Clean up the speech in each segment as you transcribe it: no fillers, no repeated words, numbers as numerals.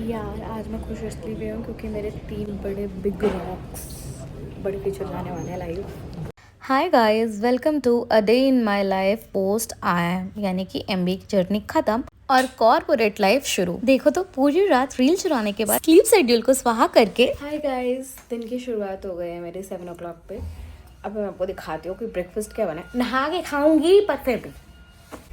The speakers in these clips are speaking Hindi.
यार आज मैं खुश इसलिए भी हूँ क्योंकि मेरे 3 बड़े बिग रॉक्स बड़े फीचर जाने वाले हैं live. Hi guys, welcome to a day in my life post I am, यानी कि एमबीए की जर्नी खत्म और कॉर्पोरेट लाइफ शुरू। देखो तो पूरी रात रील चलाने के बाद स्लीप शेड्यूल को स्वाहा करके हाय गाइस, दिन की शुरुआत हो गई है मेरे 7 o'clock पे। अब मैं आपको दिखाती हूँ कि ब्रेकफास्ट क्या बना है। नहा के खाऊंगी पर फिर भी।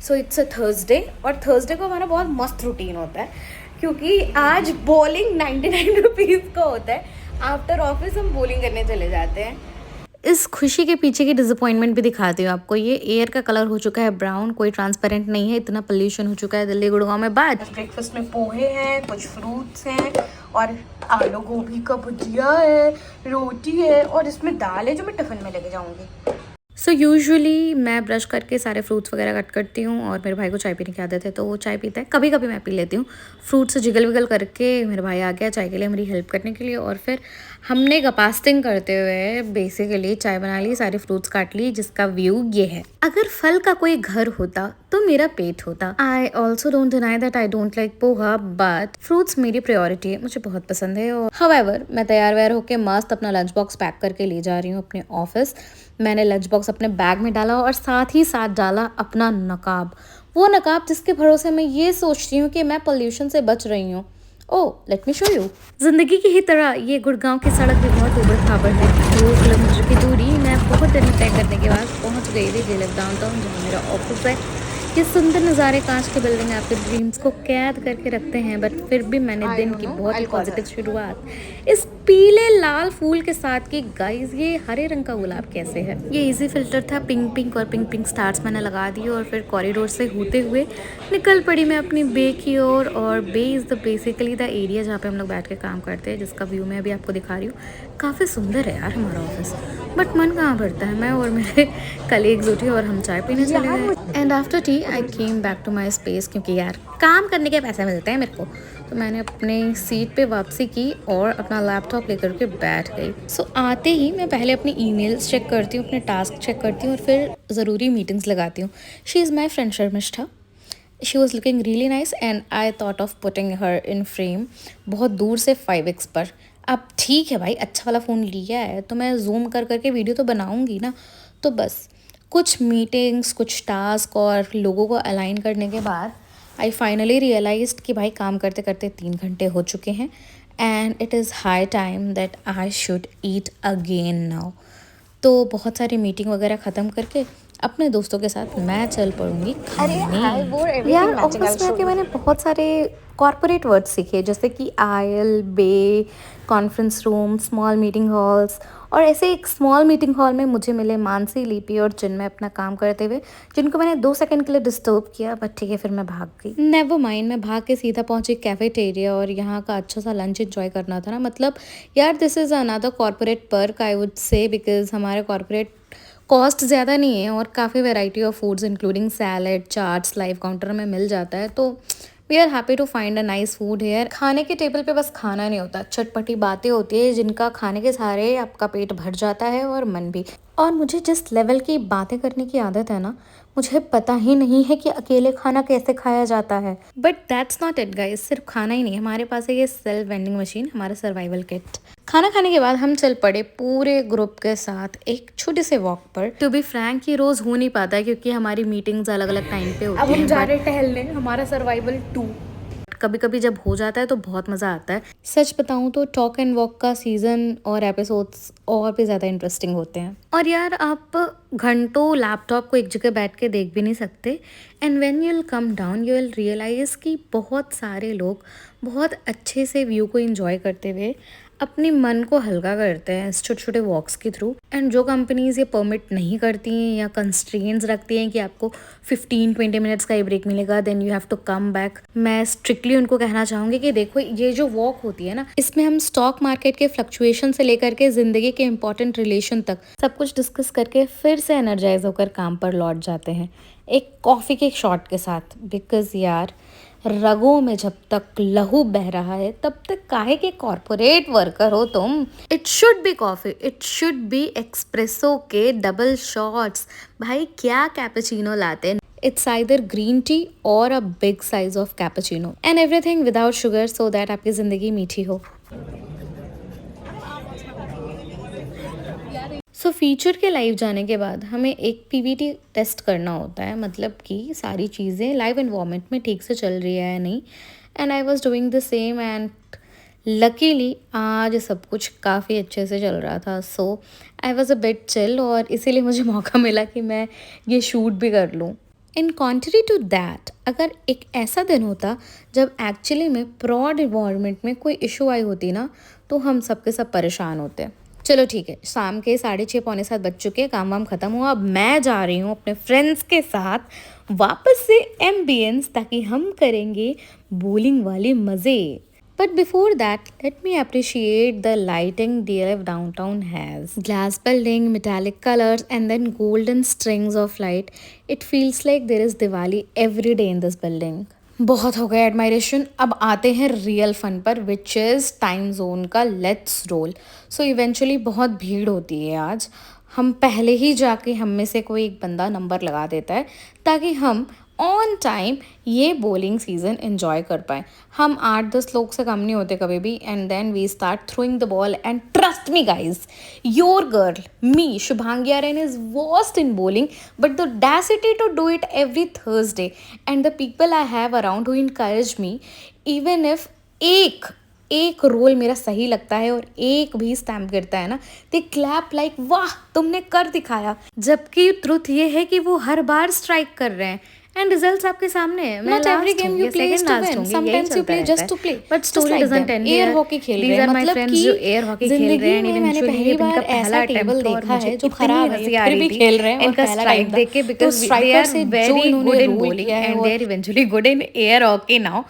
सो इट्स अ थर्सडे और थर्सडे को हमारा बहुत मस्त रूटीन होता है क्योंकि आज बॉलिंग 99 रुपीज़ का होता है। आफ्टर ऑफिस हम बॉलिंग करने चले जाते हैं। इस खुशी के पीछे की डिसअपॉइंटमेंट भी दिखाती हूँ आपको। ये एयर का कलर हो चुका है ब्राउन, कोई ट्रांसपेरेंट नहीं है, इतना पोल्यूशन हो चुका है दिल्ली गुड़गांव में। बाद ब्रेकफास्ट में पोहे हैं, कुछ फ्रूट्स हैं और आलू गोभी का भुजिया है, रोटी है और इसमें दाल है जो मैं टिफिन में लेके जाऊंगी। सो यूजुअली मैं ब्रश करके सारे फ्रूट्स वगैरह कट करती हूँ और मेरे भाई को चाय पीने की आदत है तो वो चाय पीता है। कभी कभी मैं पी लेती हूँ। फ्रूट से जिगल विगल करके मेरा भाई आ गया चाय के लिए मेरी हेल्प करने के लिए और फिर हमने गपास्टिंग करते हुए बेसिकली चाय बना ली, सारे फ्रूट्स काट ली, जिसका व्यू ये है। अगर फल का कोई घर होता तो मेरा पेट होता। I also don't deny that I don't like poha, but fruits मेरी प्रायोरिटी है, मुझे बहुत पसंद है। और हाउएवर मैं तैयार वैयार होकर मस्त अपना लंच बॉक्स पैक करके ले जा रही हूँ अपने ऑफिस। मैंने लंच बॉक्स अपने बैग में डाला और साथ ही साथ डाला अपना नकाब, वो नकाब जिसके भरोसे मैं ये सोचती हूँ कि मैं पोल्यूशन से बच रही हूँ। ओह लेट मी शो यू। जिंदगी की ही तरह ये गुड़गांव की सड़क भी बहुत उबड़ खाबड़ है। 2 किलोमीटर की दूरी मैं बहुत देर में तय करने के बाद पहुंच गई थी जेल डाउनटाउन, जहाँ मेरा ऑफिस है। ये सुंदर नज़ारे, कांच के बिल्डिंग आपके ड्रीम्स को कैद करके रखते हैं, बट फिर भी मैंने दिन की बहुत ही पॉजिटिव शुरुआत इस पीले लाल फूल के साथ की। गाइस ये हरे रंग का गुलाब कैसे है? ये इजी फिल्टर था, पिंक पिंक और पिंक पिंक स्टार्स मैंने लगा दिए और फिर कॉरिडोर से होते हुए निकल पड़ी मैं अपनी बे की ओर। और bay is the basically the area जहाँ पे हम लोग बैठ के काम करते हैं, जिसका व्यू मैं अभी आपको दिखा रही हूँ। काफ़ी सुंदर है यार हमारा ऑफिस, बट मन कहाँ भरता है। मैं और मेरे कलीग्स उठी और हम चाय पीने चले गए। And after tea I came back to my space, क्योंकि यार काम करने के पैसे मिलते हैं मेरे को। तो मैंने अपने सीट पे वापसी की और अपना लैपटॉप लेकर के बैठ गई। सो आते ही मैं पहले अपनी ईमेल्स चेक करती हूँ, अपने टास्क चेक करती हूँ और फिर ज़रूरी मीटिंग्स लगाती हूँ। She is my friend Sharmishtha. She was looking really nice and I thought of putting her in frame, बहुत दूर से 5x पर। अब ठीक है भाई, अच्छा वाला फ़ोन लिया है तो मैं जूम कर करके वीडियो तो बनाऊंगी ना। तो बस कुछ मीटिंग्स, कुछ टास्क और लोगों को अलाइन करने के बाद आई फाइनली रियलाइज्ड कि भाई काम करते करते 3 घंटे हो चुके हैं and it is high time that I should eat again now. तो बहुत सारी मीटिंग वगैरह ख़त्म करके अपने दोस्तों के साथ मैं चल पड़ूंगी खाने। यार ऑफिस में आके मैंने बहुत सारे कॉर्पोरेट वर्ड्स सीखे, जैसे कि aisle, bay, conference room, small meeting halls. और ऐसे एक स्मॉल मीटिंग हॉल में मुझे मिले मानसी, लिपि और चिन्मय अपना काम करते हुए, जिनको मैंने 2 सेकंड के लिए डिस्टर्ब किया, बट ठीक है फिर मैं भाग गई। नेवर माइंड, मैं भाग के सीधा पहुंची कैफेटेरिया और यहाँ का अच्छा सा लंच एंजॉय करना था ना। मतलब यार this is another corporate perk I would say, because हमारे कॉर्पोरेट कॉस्ट ज़्यादा नहीं है और काफ़ी variety of foods including salad, chaats live counter में मिल जाता है। तो we are happy to find a nice food here. खाने के टेबल पे बस खाना नहीं होता, चटपटी बातें होती है जिनका खाने के सहारे आपका पेट भर जाता है और मन भी। और मुझे जिस लेवल की बातें करने की आदत है ना, मुझे पता ही नहीं है कि अकेले खाना कैसे खाया जाता है। But that's not it guys, सिर्फ खाना ही नहीं, हमारे पास है ये सेल्फ वेंडिंग मशीन, हमारा सर्वाइवल किट। खाना खाने के बाद हम चल पड़े पूरे ग्रुप के साथ एक छोटे से वॉक पर। टू बी फ्रैंक ये रोज हो नहीं पाता है क्योंकि हमारी मीटिंग्स अलग अलग टाइम पे होती हैं। अब हम जा रहे टहलने, हमारा सर्वाइवल 2। कभी कभी जब हो जाता है तो बहुत मज़ा आता है। सच बताऊं तो टॉक एंड वॉक का सीज़न और एपिसोड्स और भी ज़्यादा इंटरेस्टिंग होते हैं। और यार आप घंटों लैपटॉप को एक जगह बैठ के देख भी नहीं सकते। And when you will come down you will realise कि बहुत सारे लोग बहुत अच्छे से व्यू को एंजॉय करते हुए अपनी मन को हल्का करते हैं इस छोटे छोटे वॉक्स के थ्रू। एंड जो कंपनीज ये परमिट नहीं करती हैं या कंस्ट्रेंट्स रखती हैं कि आपको 15-20 मिनट्स का ही ब्रेक मिलेगा, then you have to come back, मैं स्ट्रिक्टली उनको कहना चाहूँगी कि देखो ये जो वॉक होती है ना, इसमें हम स्टॉक मार्केट के फ्लक्चुएशन से लेकर के ज़िंदगी के इंपॉर्टेंट रिलेशन तक सब कुछ डिस्कस करके फिर से एनर्जाइज होकर काम पर लौट जाते हैं एक कॉफ़ी के शॉट के साथ। बिकॉज यार रगों में जब तक लहू बह रहा है तब तक काहे के कॉर्पोरेट वर्कर हो तुम। It should be coffee, it should be espresso के डबल शॉट्स। भाई क्या कैपेचिनो लाते हैं, it's either green tea or a big size of cappuccino and everything without sugar so that आपकी ज़िंदगी मीठी हो। सो फ्यूचर के लाइव जाने के बाद हमें एक पीवीटी टेस्ट करना होता है, मतलब कि सारी चीज़ें लाइव इन्वायरमेंट में ठीक से चल रही है या नहीं। And I was doing the same and luckily आज सब कुछ काफ़ी अच्छे से चल रहा था। So I was a bit chill और इसीलिए मुझे मौका मिला कि मैं ये शूट भी कर लूँ। इन कॉन्ट्री टू दैट, अगर एक ऐसा दिन होता जब एक्चुअली में प्रॉड इन्वायरमेंट में कोई इशू आई होती ना, तो हम सबके सब परेशान होते। चलो ठीक है, शाम के 6:30 पौने 7 बज चुके हैं, काम वाम ख़त्म हुआ। अब मैं जा रही हूँ अपने फ्रेंड्स के साथ वापस से एम्बियंस, ताकि हम करेंगे बोलिंग वाले मज़े। But before that, let me appreciate the lighting DLF downtown has. Glass building, metallic colors, and then golden strings of light. It feels like there is Diwali every day in this building. बहुत हो गया एडमायरेशन, अब आते हैं रियल फन पर, विच इज़ टाइम जोन का लेट्स रोल। सो इवेंचुअली बहुत भीड़ होती है आज। हम पहले ही जाके हम में से कोई एक बंदा नंबर लगा देता है ताकि हम ऑन टाइम ये बोलिंग सीज़न एंजॉय कर पाए। हम 8-10 लोग से कम नहीं होते कभी भी। And then we start throwing the ball and trust me guys, your girl me Shubhangi Aryan is worst in bowling, but the audacity to do it every Thursday and the people I have around who encourage me, even if एक रोल मेरा सही लगता है और एक भी स्टैम्प गिरता है ना, दे क्लैप लाइक वाह तुमने कर दिखाया। जबकि ट्रुथ ये है कि वो हर बार स्ट्राइक कर रहे हैं एंड रिजल्ट्स आपके सामने है। Not every game you play is to win. Sometimes you play just to play. But story doesn't end here. Air hockey खेल रहे हैं, मतलब कि जो एयर हॉकी खेल रहे हैं, मैंने पहली बार ऐसा टेबल देखा है जो खराब है, फिर भी खेल रहे हैं इनका स्ट्राइक देख के, because they are very good in bowling and they are eventually good in air hockey now.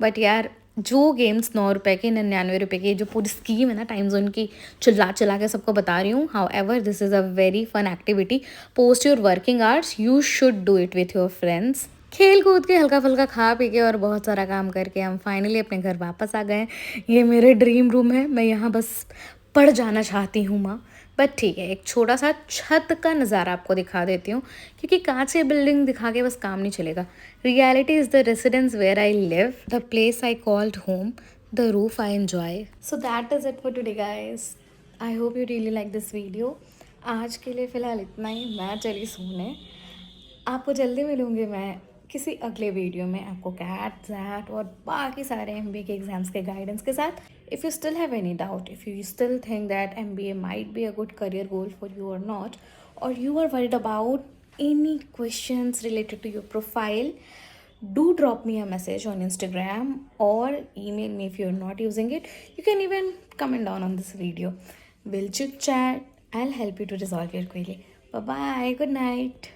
But यार जो गेम्स 9 रुपए के 99 रुपए की जो पूरी स्कीम है ना टाइम जोन की, चिल्ला चिल्ला के सबको बता रही हूँ। However this is a very fun activity post your working hours, you should do it with your friends. खेल कूद के हल्का फुल्का खा पी के और बहुत सारा काम करके हम फाइनली अपने घर वापस आ गए। ये मेरे ड्रीम रूम है, मैं यहाँ बस पढ़ जाना चाहती हूँ माँ। बट ठीक है, एक छोटा सा छत का नज़ारा आपको दिखा देती हूँ, क्योंकि कांच की बिल्डिंग दिखा के बस काम नहीं चलेगा। Reality is the residence where I live, the place I called home, the roof I enjoy. So that is it for today guys. I hope you really like this video. आज के लिए फ़िलहाल इतना ही, मैं चली सोने। आपको जल्दी मिलूँगी मैं किसी अगले वीडियो में, आपको कैट जैट और बाकी सारे MBA के एग्जाम्स के गाइडेंस के साथ। If you still have any doubt, if you still think that MBA might be a good career goal for you और नॉट, और you are worried about any questions related to your profile, do drop me a message on Instagram or email me if you're not using it. You can even comment down on this video. We'll chit chat. I'll help you to resolve your query. Bye bye. Good night.